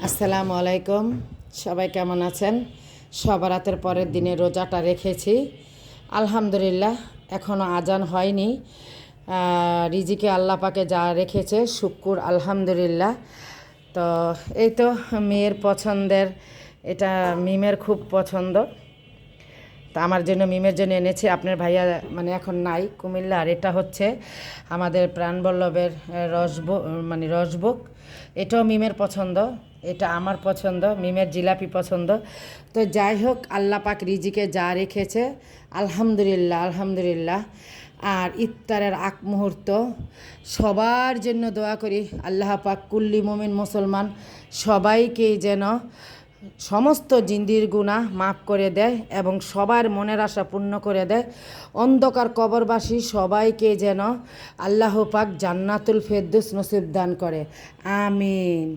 আসসালামু আলাইকুম। সবাই কেমন আছেন? সবরাতের পরের দিনে রোজাটা রেখেছি, আলহামদুলিল্লাহ। এখনও আজান হয়নি। রিজিকে আল্লাহ পাকে যা রেখেছে শুক্র, আলহামদুলিল্লাহ। তো এই তো মেয়ের পছন্দের, এটা মিমের খুব পছন্দ। তা আমার জন্য, মিমের জন্য এনেছি। আপনার ভাইয়া মানে এখন নাই কুমিল্লা। আর এটা হচ্ছে আমাদের প্রাণবল্লভের রসভোগ। এটাও মিমের পছন্দ, এটা আমার পছন্দ, মিমের জিলাপি পছন্দ। তো যাই হোক, আল্লাহ পাক রিজিকে যা রেখেছে আলহামদুলিল্লাহ, আলহামদুলিল্লাহ। আর ইফতারের আগ মুহূর্ত সবার জন্য দোয়া করি, আল্লাহ পাক কুল্লি মুমিন মুসলমান সবাইকেই যেন সমস্ত জিন্দির গুনাহ মাফ করে দেয় এবং সবার মনের আশা পূর্ণ করে দেয়। অন্ধকার কবরবাসী সবাইকে যেন আল্লাহ পাক জান্নাতুল ফেরদৌস নসিব দান করে। আমিন।